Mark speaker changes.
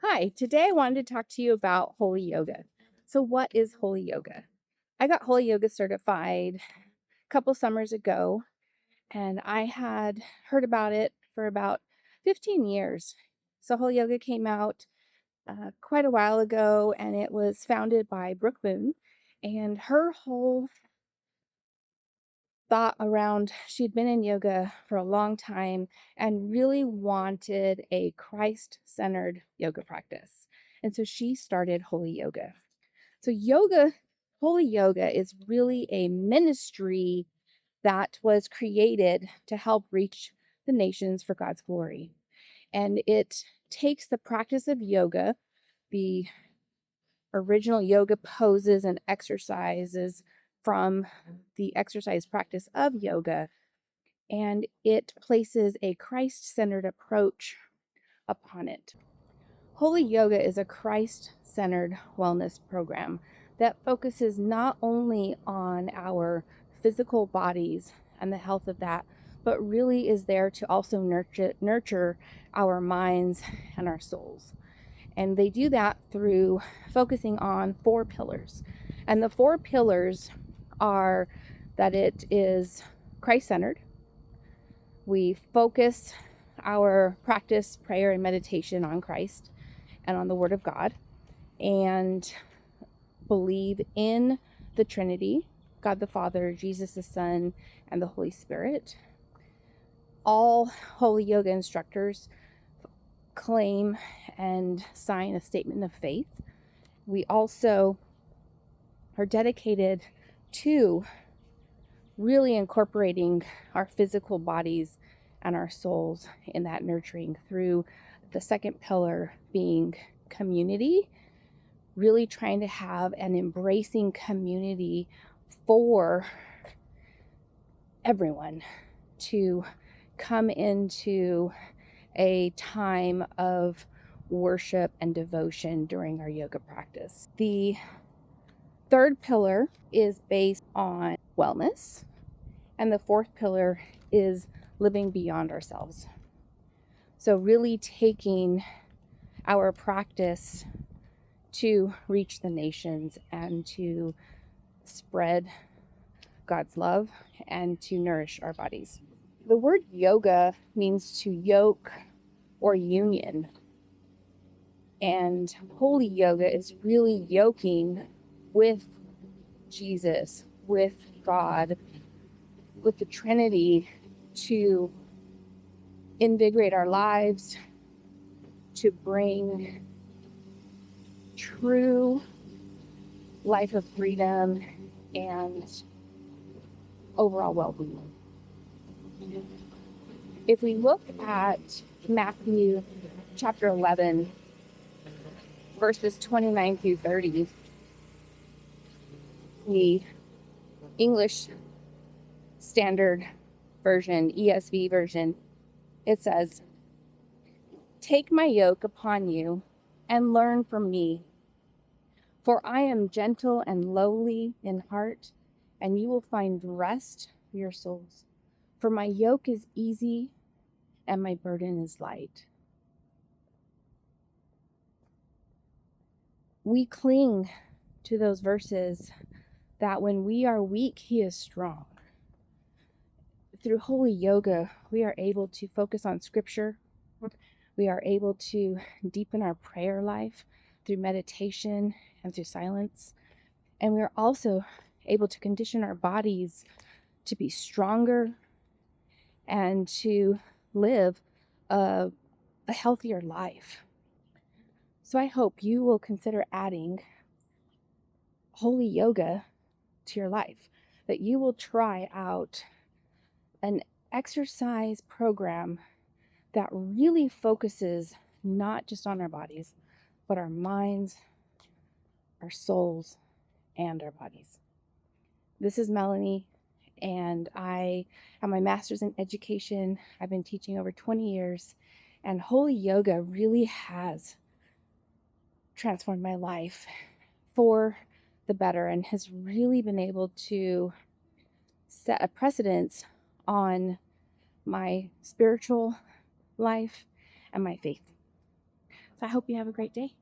Speaker 1: Hi, today I wanted to talk to you about Holy Yoga. So, what is Holy Yoga? I got Holy Yoga certified a couple summers ago, and I had heard about it for about 15 years. So, Holy Yoga came out quite a while ago, and it was founded by Brooke Moon. And her whole thought around she'd been in yoga for a long time and really wanted a Christ centered yoga practice. And so she started Holy Yoga. So, Holy Yoga is really a ministry that was created to help reach the nations for God's glory. And it takes the practice of yoga, the original yoga poses and exercises from the exercise practice of yoga, and it places a Christ centered approach upon it. Holy Yoga is a Christ centered wellness program that focuses not only on our physical bodies and the health of that, but really is there to also nurture our minds and our souls. And they do that through focusing on four pillars. And the four pillars are that it is Christ centered. We focus our practice, prayer, and meditation on Christ and on the Word of God, and believe in the Trinity, God the Father, Jesus the Son, and the Holy Spirit. All Holy Yoga instructors claim and sign a statement of faith. We also are dedicated to really incorporating our physical bodies and our souls in that nurturing through the second pillar being community, really trying to have an embracing community for everyone to come into a time of worship and devotion during our yoga practice. The third pillar is based on wellness, and the fourth pillar is living beyond ourselves. So, really taking our practice to reach the nations and to spread God's love and to nourish our bodies. The word yoga means to yoke or union. And holy yoga is really yoking with Jesus, with God, with the Trinity to invigorate our lives, to bring true life of freedom and overall well-being. If we look at Matthew chapter 11, verses 29 through 30, the English Standard Version, ESV version, it says, "Take my yoke upon you and learn from me, for I am gentle and lowly in heart, and you will find rest for your souls. For my yoke is easy and my burden is light." We cling to those verses that when we are weak, He is strong. Through Holy Yoga, we are able to focus on Scripture. We are able to deepen our prayer life through meditation and through silence. And we are also able to condition our bodies to be stronger and to live a healthier life. So I hope you will consider adding Holy Yoga to your life, that you will try out an exercise program that really focuses not just on our bodies, but our minds, our souls, and our bodies. This is Melanie, and I have my master's in education. I've been teaching over 20 years, and Holy Yoga really has transformed my life for the better and has really been able to set a precedence on my spiritual life and my faith. So I hope you have a great day.